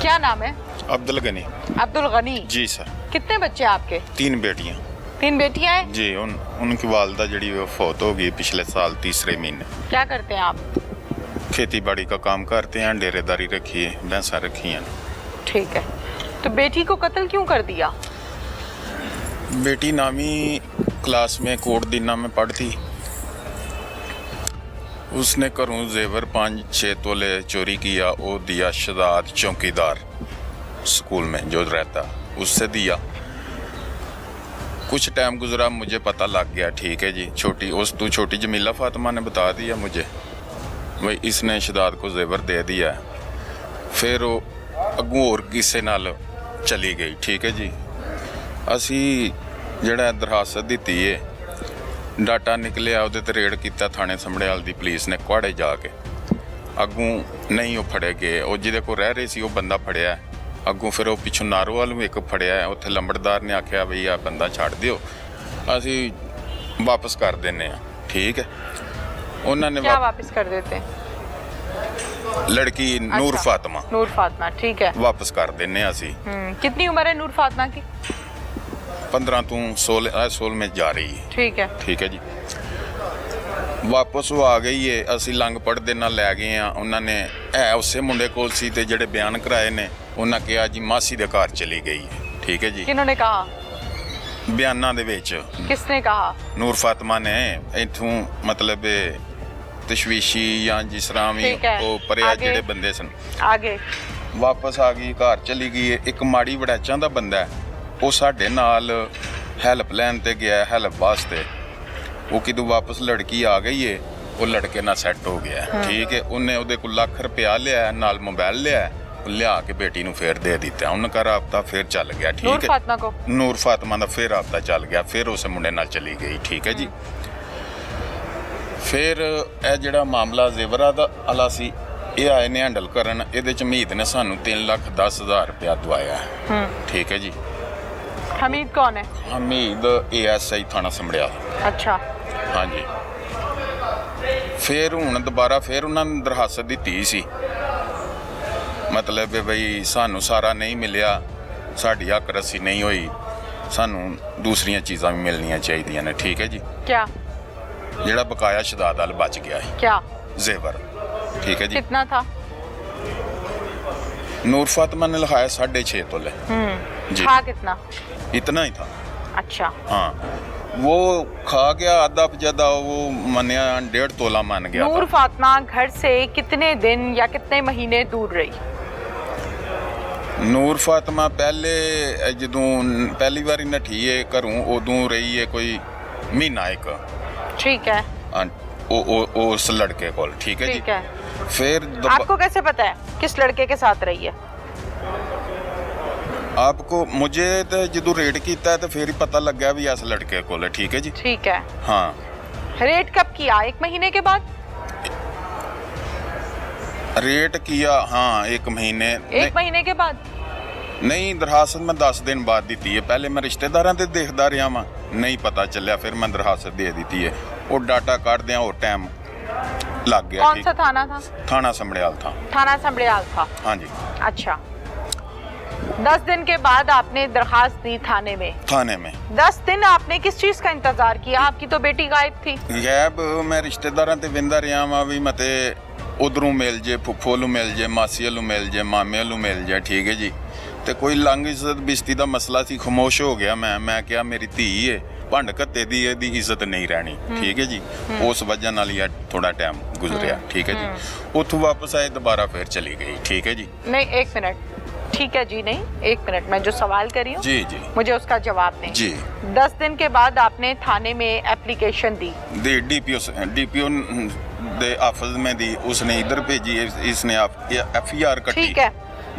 क्या नाम है? अब्दुल गनी। अब्दुल गनी जी सर। कितने बच्चे आपके? 3 बेटियां। 3 बेटियां हैं जी। उनकी वालदा जड़ी वो फौत हो गई पिछले साल तीसरे महीने। क्या करते हैं आप? खेती बाड़ी का काम करते हैं, डेरेदारी रखी है, भैंसा रखी हैं। ठीक है, तो बेटी को कत्ल क्यों कर दिया? बेटी नामी क्लास में कोट दीना में पढ़ती, उसने घरों जेवर 5-6 तोले चोरी किया। वो दिया शहजाद चौकीदार स्कूल में जो रहता, उससे दिया। कुछ टाइम गुजरा, मुझे पता लग गया। ठीक है जी, छोटी जमीला फातिमा ने बता दिया मुझे भाई इसने शहजाद को जेवर दे दिया है। फिर वो अगू होर किसे नाल चली गई। ठीक है जी, असी जड़ा दरखास्त दी है, डाटा निकलिया, ਉਹਦੇ ਤੇ ਰੇਡ ਕੀਤਾ ਥਾਣੇ ਸੰਭੜਿਆਲ ਦੀ ਪੁਲਿਸ ਨੇ ਕੁਹਾੜੇ ਜਾ ਕੇ। ਅੱਗੋਂ ਨਹੀਂ ਉਹ ਫੜੇ ਗਏ, ਉਹ ਜਿਹਦੇ ਕੋਲ ਰਹਿ ਰਹੇ ਸੀ ਉਹ ਬੰਦਾ ਫੜਿਆ। ਅੱਗੋਂ ਫਿਰ ਉਹ ਪਿੱਛੋਂ ਨਾਰੋਵਾਲ ਨੂੰ ਇੱਕ ਫੜਿਆ, ਉੱਥੇ ਲੰਬੜਦਾਰ ਨੇ ਆਖਿਆ ਬਈ ਆ ਬੰਦਾ ਛੱਡ ਦਿਓ, ਅਸੀਂ ਵਾਪਸ ਕਰ ਦਿੰਨੇ ਆ। ਠੀਕ ਹੈ, ਉਹਨਾਂ ਨੇ क्या वापस कर देते? लड़की नूर फातिमा। नूर फातिमा, ठीक है, वापस कर दिन्ने ਅਸੀਂ। कितनी उम्र है नूर फातिमा की? 15 ਤੋਂ 16 में जा रही है। ठीक है, ਠੀਕ ਹੈ ਜੀ। ਵਾਪਸ ਉਹ ਆ ਗਈ ਏ, ਅਸੀਂ ਲੰਗ ਪੜਦੇ ਨਾਲ ਲੈ ਗਏ ਆ। ਉਹਨਾਂ ਨੇ ਉਸੇ ਮੁੰਡੇ ਕੋਲ ਸੀ ਤੇ ਜਿਹੜੇ ਬਿਆਨ ਕਰਾਏ ਨੇ ਉਹਨਾਂ ਕਿਹਾ ਜੀ ਮਾਸੀ ਦੇ ਘਰ ਚਲੀ ਗਈ ਹੈ। ਠੀਕ ਹੈ ਜੀ। किन्होंने कहा? ਬਿਆਨਾਂ ਦੇ ਵਿੱਚ किसने कहा? ਨੂਰ ਫਾਤਿਮਾ ਨੇ ਇਥੋਂ ਮਤਲਬ ਤਸ਼ਵੀਸ਼ੀ ਜਾਂ ਜਿਸ ਤਰ੍ਹਾਂ ਵੀ ਉਹ ਪਰਿਆ ਜਿਹੜੇ ਬੰਦੇ ਸਨ। आगे ਵਾਪਸ ਆ ਗਈ, ਘਰ ਚਲੀ ਗਈ। ਇੱਕ ਮਾੜੀ ਵੜੈਚਾਂ ਦਾ ਬੰਦਾ ਉਹ ਸਾਡੇ ਨਾਲ ਹੈਲਪ ਲੈਣ ਤੇ ਗਿਆ, ਹੈਲਪ ਵਾਸਤੇ। ਉਹ ਕਿਦੋਂ ਵਾਪਸ ਲੜਕੀ ਆ ਗਈ ਏ, ਉਹ ਲੜਕੇ ਨਾਲ ਸੈੱਟ ਹੋ ਗਿਆ। ਠੀਕ ਹੈ, ਉਹਨੇ ਉਹਦੇ ਕੋਲ ਲੱਖ ਰੁਪਇਆ ਲਿਆ, ਨਾਲ ਮੋਬਾਈਲ ਲਿਆ ਕੇ ਬੇਟੀ ਨੂੰ ਫੇਰ ਦੇ ਦਿੱਤਾ। ਉਹਨਾਂ ਦਾ ਰਾਬਤਾ ਫੇਰ ਚੱਲ ਗਿਆ। ਠੀਕ ਹੈ, नूर फातिमा को? ਨੂਰ ਫਾਤਿਮਾ ਦਾ ਫੇਰ ਰਾਬਤਾ ਚੱਲ ਗਿਆ, ਫੇਰ ਉਸ ਮੁੰਡੇ ਨਾਲ ਚਲੀ ਗਈ। ਠੀਕ ਹੈ ਜੀ। ਫਿਰ ਇਹ ਜਿਹੜਾ ਮਾਮਲਾ ਜ਼ੇਵਰਾਂ ਦਾ ਆਲਾ ਸੀ, ਇਹ ਆਏ ਨੇ ਹੈਂਡਲ ਕਰਨ। ਇਹਦੇ ਚ ਮਹੀਦ ਨੇ ਸਾਨੂੰ 3,10,000 ਰੁਪਇਆ ਦਵਾਇਆ। ਠੀਕ ਹੈ ਜੀ। हमीद कौन है? ਹਮੀਦ ASI ਥਾਣਾ ਸੰਭੜਿਆ। अच्छा, हाँ जी। फिर हुण दोबारा फिर उन्होंने दरखास्त दी सी, मतलब बई सानू सारा नहीं मिलिया, साड़ी हक रस्सी नहीं हुई, सानू दूसरिया चीज़ां भी मिलनियां चाहिए ने। ठीक है जी। क्या? जेड़ा बकाया शहजाद अल बच गया है, क्या जेवर। ठीक है जी। कितना था? नूर फातिमा ने लिखाया 6.5 तोले जी। था कितना? इतना ही था। अच्छा, हाँ, वो खा गया आधा ज्यादा, वो मनिया 1.5 तोला मान गया। नूर फातिमा घर से कितने दिन या कितने महीने दूर रही? ਨੂਰ ਫਾਤਿਮਾ ਜਦੋਂ ਪਹਿਲੀ ਵਾਰੀ ਨਠੀ ਹੈ ਘਰੋਂ, ਉਦੋਂ ਰਹੀ ਹੈ ਕੋਈ ਮਹੀਨਾ ਇੱਕ। ठीक है, ਉਹ ਉਸ ਲੜਕੇ ਕੋਲ। ਠੀਕ ਹੈ ਜੀ। ठीक है। ਫਿਰ आपको कैसे पता है किस लड़के के साथ रही है? आपको मुझे तो ਜਦੋਂ रेड ਕੀਤਾ तो फिर ही पता लग गया भी इस लड़के कोल है। ठीक है जी। ठीक है। हाँ। रेड कब किया? 1 महीने के बाद? रेड किया हाँ 1 महीने। 1 महीने के बाद? नहीं, दरखास्त मैं 10 दिन बाद दी है। पहले मैं रिश्तेदारों से देखता रहा वहाँ, नहीं पता चलिया, फिर मैं दरखास्त दे दी है। वो डाटा काट दिया और टाइम लग गया। कौन सा थाना था? थाना संभड़ियाल था। थाना संभड़ियाल था। हाँ जी। अच्छा, 10 दिन के बाद आपने दरखास्त दी थाने में? थाने में 10 दिन आपने किस चीज का इंतजार किया? आपकी तो बेटी गायब थी। गैब मैं रिश्तेदारों से विंदा रहा वा भी मते उधरों मिल जे, फुफो लू मिल जे, मासी लू मिल जे, मामे लू मिल जाए। ठीक है जी। तो कोई लंग इज्जत बिस्ती का मसला सी, खामोश हो गया। मैं क्या मेरी धी है, भंड घत्ते दी ਇਹਦੀ इज्जत नहीं रहनी। ठीक है जी। उस वजह नाल ही थोड़ा टाइम गुजरिया। ठीक है जी। उतो वापस आए, दोबारा फिर चली गई। ठीक है जी। नहीं, 1 मिनट। ठीक है जी, नहीं 1 मिनट, मैं जो सवाल कर रही हूँ जी जी, मुझे उसका जवाब दें जी। 10 दिन के बाद आपने थाने में एप्लीकेशन दी? डीपीओ दे ऑफिस में दी, उसने इधर भेजी, इसने FIR कटी। ठीक है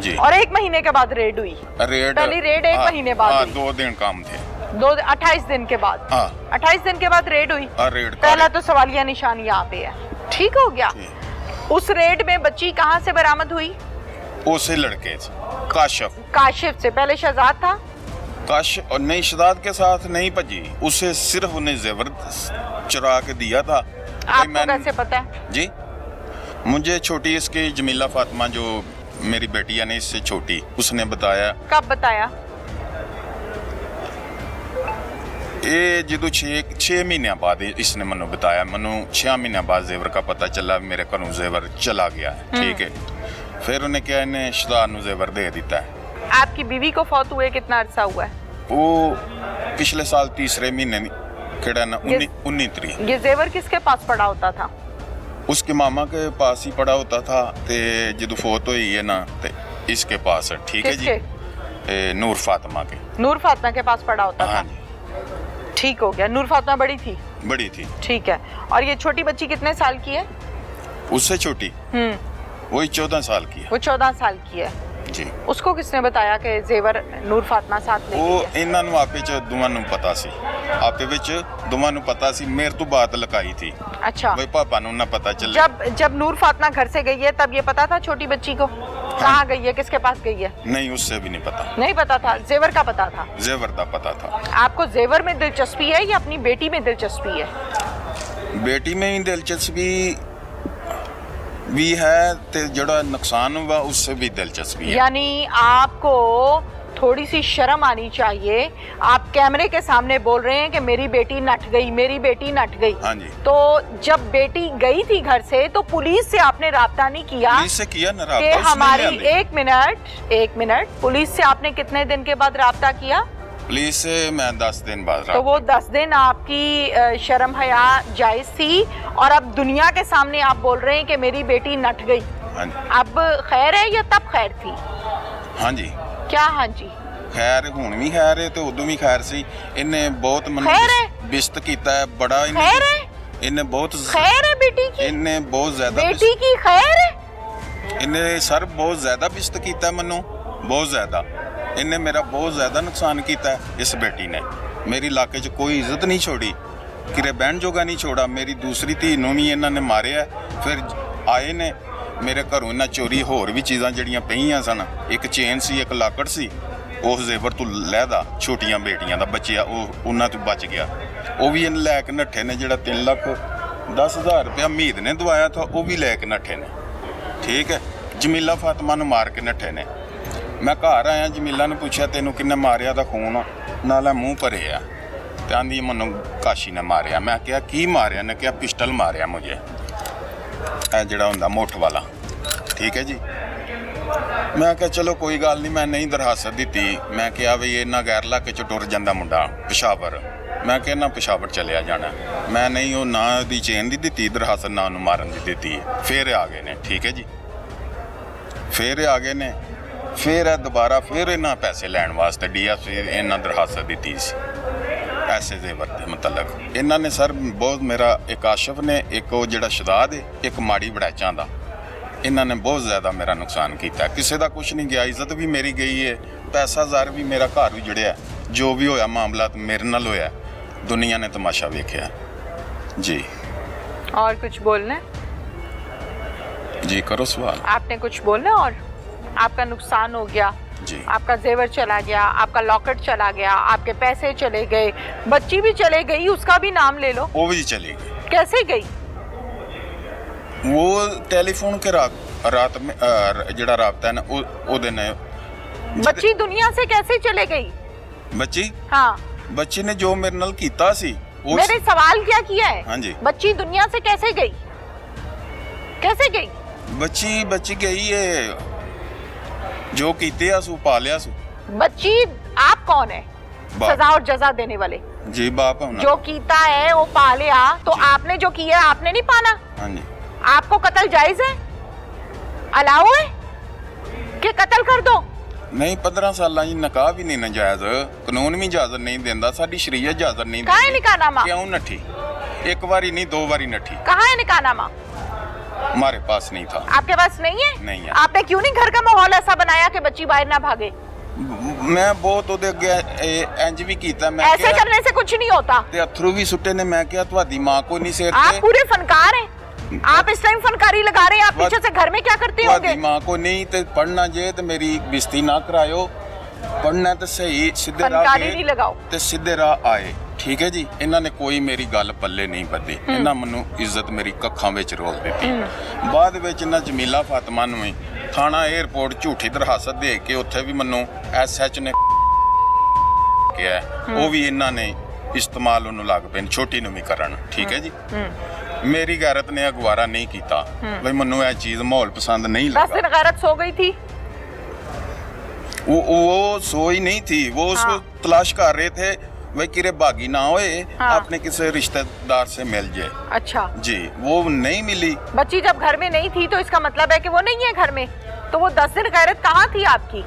जी। और 1 महीने के बाद रेड हुई? रेड पहली रेड 1 महीने बाद हुई? 2 दिन काम थे। 28 दिन के बाद? हाँ, 28 दिन के बाद रेड हुई। रेड पहला तो सवालिया निशान यहाँ पे है। ठीक हो गया। उस रेड में बच्ची कहाँ से बरामद हुई? उसे लड़के से, काशिफ से। पहले शहजाद था? और नहीं, शहजाद के साथ नहीं भजी, उसे सिर्फ उन्हें जेवर चुरा के दिया था। आपको कैसे पता है? जी, मुझे छोटी इसकी जमीला फातिमा जो मेरी बेटियां ने इससे छोटी, उसने बताया। कब बताया? ये जो 6 महीने बाद इसने मनु बताया। मनु 6 महीने बाद जेवर का पता चला, मेरे घरों जेवर चला गया है। ठीक है, फिर उन्हें क्या इन्हें शदार नु जेवर दे दिता है। आपकी बीवी को फौत हुए कितना अरसा हुआ है? वो पिछले साल तीसरे महीने केड़ा ना 19 तरीक। ये जेवर किसके पास पड़ा होता था? उसके मामा के पास ही पड़ा होता था। ते जो फौत हुई है ना, ते इसके पास है। ठीक है जी, नूर फातिमा के। नूर फातिमा के पास पड़ा होता हाँ था। जी। ठीक हो गया। नूर फातिमा बड़ी थी? बड़ी थी। ठीक है। और ये छोटी बच्ची कितने साल की है? उससे छोटी वही 14 साल की है। वो 14 साल की है जी। उसको किसने बताया कि जेवर नूर फातिमा साथ ले वो गई है? इन्हां नूं आपे च दोवां नूं पता सी, आपे विच दोवां नूं पता सी। मेरे तो बात लकाई थी। अच्छा, भाई पापा नूं ना पता चले। जब नूर फातिमा घर से गई है तब ये पता था छोटी बच्ची को कहाँ गई है, किसके पास गई है? नहीं, उससे भी नहीं पता। नहीं पता था। जेवर का पता था? जेवर दा पता था। आपको जेवर में दिलचस्पी है या अपनी बेटी में दिलचस्पी है? बेटी में ही दिलचस्पी भी है, ते जड़ा नुकसान हुआ उससे भी दिलचस्पी है। यानी आपको थोड़ी सी शर्म आनी चाहिए। आप कैमरे के सामने बोल रहे हैं कि मेरी बेटी नट गई, मेरी बेटी नट गई। हाँ जी। तो जब बेटी गई थी घर से तो पुलिस से आपने राब्ता नहीं किया? पुलिस से किया ना कि राब्ता। हमारी एक मिनट पुलिस से आपने कितने दिन के बाद राब्ता किया? पुलिस से मैं 10 दिन बाद तो वो 10 दिन आपकी शर्म हया जायज थी और अब दुनिया के सामने आप बोल रहे हैं कि मेरी बेटी नट गई। हाँ जी। अब खैर है या तब खैर थी? हाँ जी। क्या हाँ जी? खैर हुण भी खैर है तो उदों भी खैर सी। इन्हें बहुत खैर है? बिस्त कीता है बड़ा। खैर है? इन्हें बहुत खैर है बेटी की? इन्हें बहुत ज्यादा बेटी की खैर है? इन्हें सर बहुत ज्यादा बिस्त कीता है मनु, बहुत ज्यादा। इन्हें मेरा बहुत ज्यादा नुकसान किया है। इस बेटी ने मेरी इलाके च कोई इज्जत नहीं छोड़ी, किरे बहन जोगा नहीं छोड़ा। मेरी दूसरी धी नूं भी इन्होंने मारिया। फिर आए ने मेरे घरों इन्हें चोरी होर भी चीज़ां जड़ियां पईयां सन। एक चेन सी, एक लाकड़ सी, उस जेवर तो लैदा छोटियां बेटियां दा बचिया, उन्हां तो बच गया। वो भी इन लैके नट्ठे ने। जिहड़ा 3,10,000 रुपया मीद ने दवाया था वो भी लैके नट्ठे ने। ठीक है, जमीला फातिमा नूं मार के नट्ठे ने। मैं घर आया, जमीला ने पूछा तेनों किन्ने मारिया? दा खून नाले मूँह भरे आ। ते आंदी मनु काशी ने मारिया। मैं क्या की मारिया? ने क्या पिस्टल मारिया मुझे, जिहड़ा हुंदा मुठ वाला। ठीक है जी। मैं क्या चलो कोई गल नहीं, मैं नहीं दरखास्त दी। मैं क्या भी इन्ना गैर इलाके च टुर जांदा मुंडा पेशावर। मैं क्या ना पेशावर चलिया जाना। मैं नहीं वो ना दी चेन दी दी दरखास्त, ना उन्होंने मारन दी दी। फिर आ गए ने। ठीक है जी, फिर आ गए ने। फिर दोबारा फिर इन्हें पैसे लैन वास्ते DSP इन्हें दरखास्त दी सी ऐसे जेवर के मतलब। इन्होंने सर बहुत मेरा, एक आशफ ने, एक वो जिहड़ा शदाद है, एक माड़ी बड़ैचा दा, इन्होंने बहुत ज़्यादा मेरा नुकसान किया। किसी का कुछ नहीं गया, इज्जत भी मेरी गई है, पैसा ज़ार भी मेरा घर उजड़िया। जो भी होया मामला मेरे नाल होया, दुनिया ने तमाशा वेख्या जी। और कुछ बोलना? जी करो सवाल। आपने कुछ बोलना? और आपका नुकसान हो गया जी, आपका जेवर चला गया, आपका लॉकेट चला गया, आपके पैसे चले गए, बच्ची भी चले गई, उसका भी नाम ले लो। वो भी चली गई। कैसे गई? वो टेलीफोन के रात में जड़ा राबता है ना वो दिन है। बच्ची दुनिया से कैसे चले गई? बच्ची? हाँ, बच्ची ने जो मेरे नाल कीता सी मैंने सवाल क्या किया है? हाँ जी। बच्ची दुनिया से कैसे गई? कैसे गई? बच्ची गई है जो कीते आसू पालिया सू। बच्ची आप कौन है? सजा और जजा देने वाले? जी बाप हम जो कीता है वो पालिया, तो आपने जो किया आपने नहीं पाना? हाँ जी। आपको कत्ल जायज है? अलाउ है कि कत्ल कर दो? नहीं, 15 साल जी नकाह भी नहीं नाजायज, कानून भी इजाजत नहीं देता, साडी शरीयत इजाजत नहीं कहाँ है निकाहनामा? क्यों नठी? एक बारी नहीं 2 बारी नठी। कहाँ है निकाहनामा? हमारे पास नहीं था। आपके पास नहीं है? नहीं है। आपने क्यों नहीं घर का माहौल ऐसा बनाया कि बच्ची बाहर ना भागे? मैं बहुत ओदे अगे इंज भी कीता। मैं ऐसे करने से कुछ नहीं होता। ते अथरू भी सुट्टे ने। मैं क्या तुहाडी मां को नहीं सिर आप ते? पूरे फनकार हैं। आप इस टाइम फनकारी लगा रहे हैं। आप पीछे से घर में क्या करते होंगे? तुहाडी मां को नहीं ते पढ़ना जे ते मेरी बेइज्जती ना करायो। पढ़ना तो सही सीधे राह फनकारी नहीं लगाओ ते सीधे राह आए। ठीक है जी। इन्हों ने कोई मेरी गल पल्ले नहीं बद्धी। इन्होंने मनु इज्जत मेरी कखां विच रोल दी। बाद विच इन्हां जमीला फातिमा नूं ਥਾਣਾ 에ਅਰਪੋਰਟ ਝੂਠੀ ਦਰਖਾਸਤ ਦੇ ਕੇ ਉੱਥੇ ਵੀ ਮੈਨੂੰ ਐਸਐਚ ਨੇ ਕਿਹਾ, ਉਹ ਵੀ ਇਹਨਾਂ ਨੇ ਇਸਤੇਮਾਲ ਉਹਨੂੰ ਲੱਗ ਪਏ ਛੋਟੀ ਨੂੰ ਵੀ ਕਰਨ। ਠੀਕ ਹੈ ਜੀ, ਮੇਰੀ ਗੈਰਤ ਨੇ ਅਗਵਾਰਾ नहीं ਕੀਤਾ ਬਈ ਮੈਨੂੰ ਇਹ ਚੀਜ਼ ਮਾਹੌਲ ਪਸੰਦ नहीं 10 दिन गैरत सो गई थी। वो सोई नहीं थी, वो उसको तलाश कर रहे थे भाई किरे बागी ना होए, अपने किसी रिश्तेदार से मिल जाए। अच्छा जी, वो नहीं मिली। बच्ची जब घर में नहीं थी तो इसका मतलब है कि वो नहीं है घर में, तो वो 10 दिन गैरत कहाँ थी आपकी?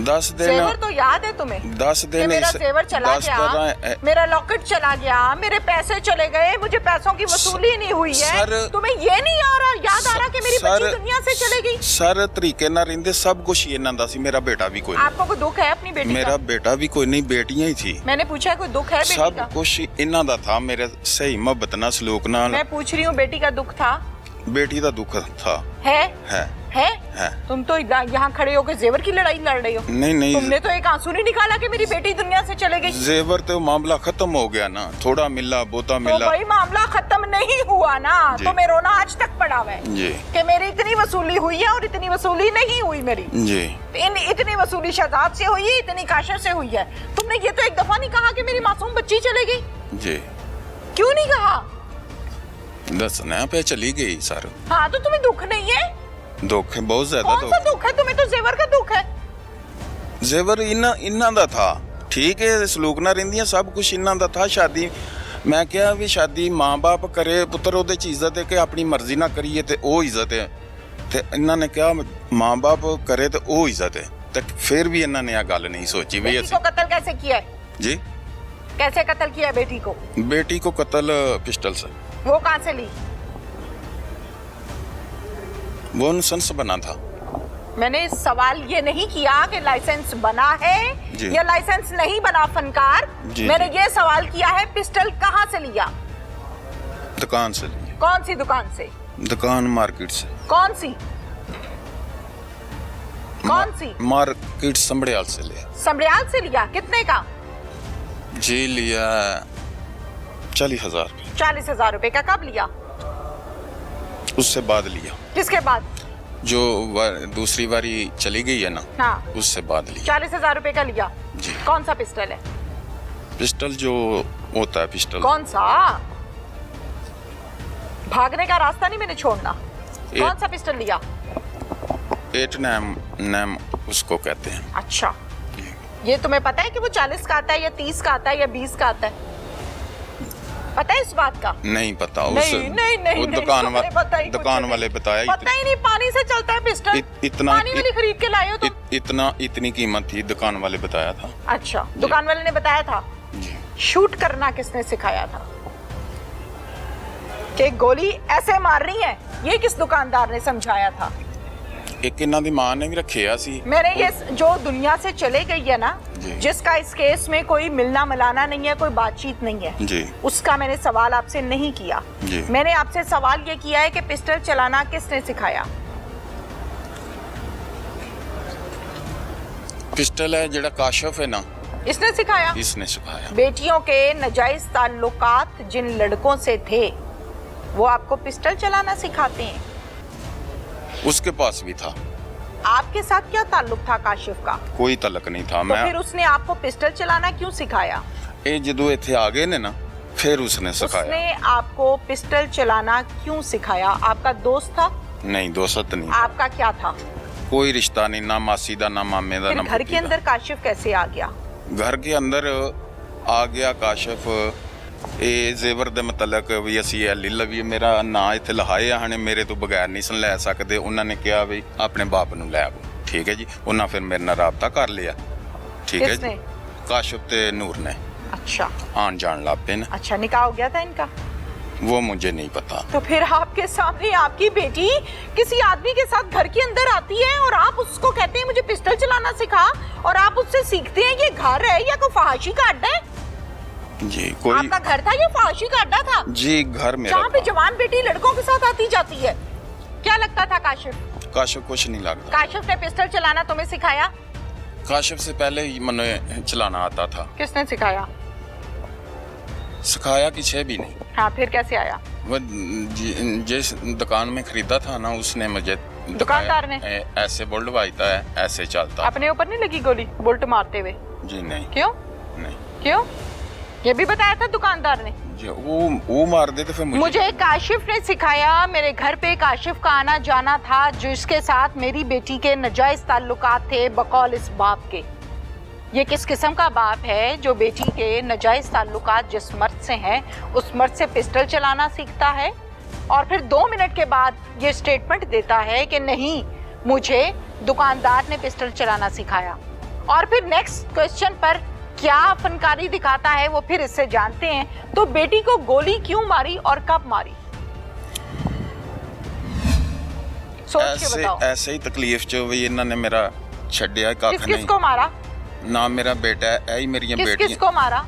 10 दिन जेवर तो याद है तुम्हें? 10 दिन मेरा जेवर चला गया, मेरा लॉकेट चला गया, मेरे पैसे चले गए, मुझे पैसों की वसूली नहीं हुई है, तुम्हें ये नहीं याद आ रहा कि मेरी बच्ची दुनिया से चले गई? सर तरीके ना रहंदे सब कुछ ये ना सी। मेरा बेटा भी कोई आपको कोई दुख है अपनी बेटी मेरा का? बेटा भी कोई नहीं, बेटियां ही थी। मैंने पूछा कोई दुख है बेटी सब का? कुछ इन्हां दा था, मेरे सही मोहब्बत ना सलूक ना। मैं पूछ रही हूँ बेटी का दुख था? बेटी का दुख था। है है? तुम तो यहाँ खड़े होकर जेवर की लड़ाई लड़ रहे हो। नहीं तुमने तो एक आंसू नहीं निकाला कि मेरी बेटी दुनिया से चले गई। जेवर तो मामला खत्म हो गया ना, थोड़ा मिला बहुता मिला। तो भाई मामला खत्म नहीं हुआ ना, तो मैं रोना आज तक पड़ा हुआ है जी कि मेरी इतनी वसूली हुई है और इतनी वसूली नहीं हुई मेरी जी। इतनी वसूली शहजाद से हुई है, इतनी काशिफ से हुई है। तुमने ये तो एक दफा नहीं कहा कि मेरी मासूम बच्ची चले गई। जी क्यों नहीं कहा? दसना पे चली गई सर। हाँ तो तुम्हें दुख नहीं है? दुख है, बहुत ज्यादा कौन सा दुख है तुम्हें? तो जेवर का दुख है। जेवर इन्ना दा था। ठीक है, सलूक ना रहिंदियां, सब कुछ इन्ना दा था। शादी मैं क्या भी शादी माँ बाप करे, पुत्र ओदे च इज्जत है कि अपनी मर्जी ना करिए ते ओ इज्जत है, ते इन्हां ने क्या माँ बाप करे ते ओ इज्जत है, ते फिर भी इन्हां ने आ गल नहीं सोची भी। बेटी को कत्ल कैसे किया है? जी, कैसे कत्ल किया है बेटी को? बेटी को कत्ल पिस्टल से। वो कहाँ से ली? वो लाइसेंस बना था। मैंने सवाल ये नहीं किया कि लाइसेंस बना है या लाइसेंस नहीं बना फनकार। मैंने ये सवाल किया है पिस्टल कहाँ से लिया? दुकान से लिया। कौन सी दुकान से? दुकान मार्केट से। कौन सी? कौन सी? मार्केट समड़ियाल से लिया। समड़ियाल से लिया? कितने का? जी लिया 40,000 रुपये। 40,000 रुपए का। कब लिया? उससे बाद लिया। किसके बाद? जो दूसरी बारी चली गई है ना, हाँ, उससे बाद लिया। 40,000 रुपए का लिया जी। कौन सा पिस्टल है? पिस्टल जो होता है पिस्टल। कौन सा? भागने का रास्ता नहीं मैंने छोड़ना। कौन सा पिस्टल लिया? 8 नैम उसको कहते हैं। अच्छा, ये तुम्हें पता है कि वो 40 का आता है या 30 का आता है या 20 का आता है? पता है इस बात का? नहीं पता। नहीं, वो दुकान वाले बताया। पता ही नहीं, पानी से चलता है पिस्टल। इतना पानी वाली खरीद के लाए हो तुम? इतनी कीमत थी, दुकान वाले बताया था। अच्छा, दुकान वाले ने बताया था। जी। शूट करना किसने सिखाया था? कि गोली ऐसे मारनी है, ये किस दुकानदार ने समझाया था? एक इन्हां दी मां ने भी रखिया सी। मैंने ये जो दुनिया से चले गई है ना, जिसका इस केस में कोई मिलना मिलाना नहीं है, कोई बातचीत नहीं है जी, उसका मैंने सवाल आपसे नहीं किया जी। मैंने आपसे सवाल ये किया है कि पिस्टल चलाना किसने सिखाया? पिस्टल है जेड़ा काशिफ है ना, इसने सिखाया। इसने सिखाया। बेटियों के नाजायज ताल्लुकात जिन लड़कों से थे, वो आपको पिस्टल चलाना सिखाते हैं? उसके पास भी था। आपके साथ क्या ताल्लुक था काशिफ का? कोई तलक नहीं था। तो फिर उसने आपको पिस्टल चलाना क्यों सिखाया? ये जदों इत्थे आ गए ने ना, फिर उसने सिखाया। उसने आपको पिस्टल चलाना क्यों सिखाया? आपका दोस्त था? नहीं, दोस्त नहीं। आपका क्या था? कोई रिश्ता नहीं, ना मासी दा, ना मामे दा, ना घर के अंदर काशिफ कैसे आ गया? घर के अंदर आ गया काशिफ ਇਹ ਜ਼ੇਵਰ ਦੇ ਮੁਤਲਕ ਵੀ ਅਸੀਂ ਇਹ ਲੈ ਲਵੀ, ਮੇਰਾ ਨਾਂ ਇੱਥੇ ਲਹਾਏ ਆਣੇ, ਮੇਰੇ ਤੋਂ ਬਗੈਰ ਨਹੀਂ ਸਨ ਲੈ ਸਕਦੇ। ਉਹਨਾਂ ਨੇ ਕਿਹਾ ਵੀ ਆਪਣੇ ਬਾਪ ਨੂੰ ਲੈ ਆਵੋ। ਠੀਕ ਹੈ ਜੀ, ਉਹਨਾਂ ਫਿਰ ਮੇਰੇ ਨਾਲ ਰਾਬਤਾ ਕਰ ਲਿਆ। ਠੀਕ ਹੈ ਜੀ, काशिफ ते नूर ने। अच्छा, आन जान लग पे ना। अच्छा, निकाह हो गया था इनका? वो मुझे नहीं पता। तो फिर आपके सामने आपकी बेटी किसी आदमी के साथ घर के अंदर आती है और आप उसको कहते हैं मुझे पिस्टल चलाना सिखा, और आप उससे सीखते हैं ये घर है या कोई फहाशी का अड्डा है? जी, कोई आपका घर था या फहाशी का अड्डा था? जी, घर मेरा जहाँ पे जवान बेटी लड़कों के साथ आती जाती है। क्या लगता था काशिफ? काशिफ कुछ नहीं लगता। काशिफ ने पिस्टल चलाना तुम्हें सिखाया? काशिफ से पहले ही मैंने चलाना आता था। किसने सिखाया? सिखाया किसी भी नहीं। हाँ, फिर कैसे आया? वो जिस दुकान में खरीदा था ना, उसने मुझे दुकानदार ने? ऐसे बुल्ट बजता है, ऐसे चलता। अपने ऊपर नहीं लगी गोली बुल्ट मारते हुए? जी नहीं। क्यों? नहीं। क्यों? ये भी बताया था दुकानदार ने? जी वो मार देते फिर मुझे काशिफ ने सिखाया, मेरे घर पे काशिफ का आना जाना था जिसके साथ मेरी बेटी के नाजायज ताल्लुकात थे बकौल इस बाप के। ये किस किस्म का बाप है जो बेटी के नाजायज ताल्लुकात जिस मर्द से हैं उस मर्द से पिस्टल चलाना सीखता है और फिर 2 मिनट के बाद ये स्टेटमेंट देता है कि नहीं, मुझे दुकानदार ने पिस्टल चलाना सिखाया। और फिर नेक्स्ट क्वेश्चन पर क्या फनकारी दिखाता है वो फिर इससे जानते हैं। तो बेटी को गोली क्यों मारी और कब मारी? सोच के बताओ। ऐसे ही तकलीफ च भी इन्होंने मेरा छड्डिया कख नहीं। किसको मारा? ना मेरा बेटा है, यही मेरी बेटियां। किसको मारा?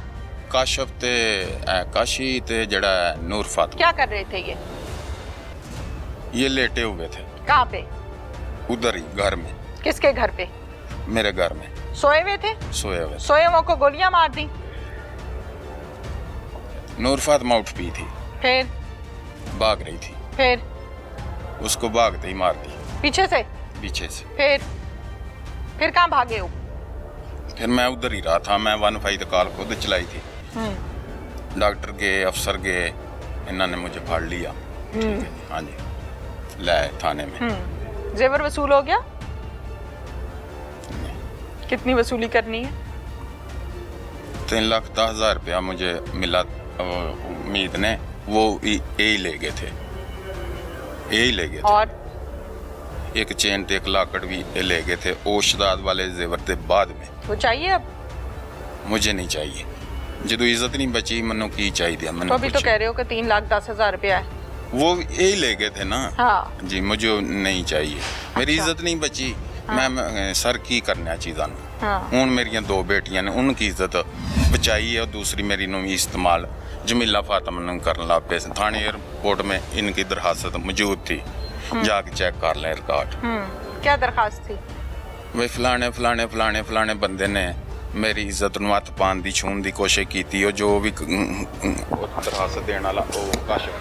काशिफ ते काशी ते जड़ा नूर फातिमा। क्या कर रहे थे ये लेटे हुए थे। कहाँ पे? उधर ही घर में। किसके घर पे? मेरे घर में। सोए हुए थे? सोए हुए। सोए हुए को गोलियां मार दी? नूर फातिमा उठ पी थी, फिर भाग रही थी, फिर उसको भागते ही मार दी पीछे से। पीछे से। फिर कहाँ भागे हो? फिर मैं उधर ही रहा था, मैं 15 कॉल खुद चलाई थी। डॉक्टर गए, अफसर गए, इन्होंने मुझे फाड़ लिया। हाँ जी, लाए थाने में। जेवर वसूल हो गया? कितनी वसूली करनी है? 3,10,000 रुपया मुझे मिला उम्मीद ने, वो यही ले गए थे, यही ले गए थे। और एक चेन ते एक लाकड़ भी ले गए थे, औशदाद वाले जेवर थे बाद में। वो चाहिए अब? मुझे नहीं चाहिए, जो इज्जत नहीं बची मनु की चाहिए। तो अभी तो कह रहे हो कि 3,10,000 रुपया है। वो यही ले गए थे ना। हाँ। जी मुझे नहीं चाहिए, मेरी इज्जत नहीं बची। हाँ। मैं सर की करना चीज़ा हाँ। हूँ मेरिया 2 बेटियां ने, उनकी इज्जत बचाई है और दूसरी मेरी नु इस्तेमाल जमीला फातिमा ने करने लग पे। थाने एयरपोर्ट में इनकी दरखास्त मौजूद थी, जाके चेक कर लें रिकॉर्ड। क्या दरखास्त थी? वे फलाने फलाने फलाने फलाने बंदे ने मेरी इज्जत नूं हत्थ पाउण दी छूण दी कोशिश की, जो भी दरखास्त देने वाला वो काशिफ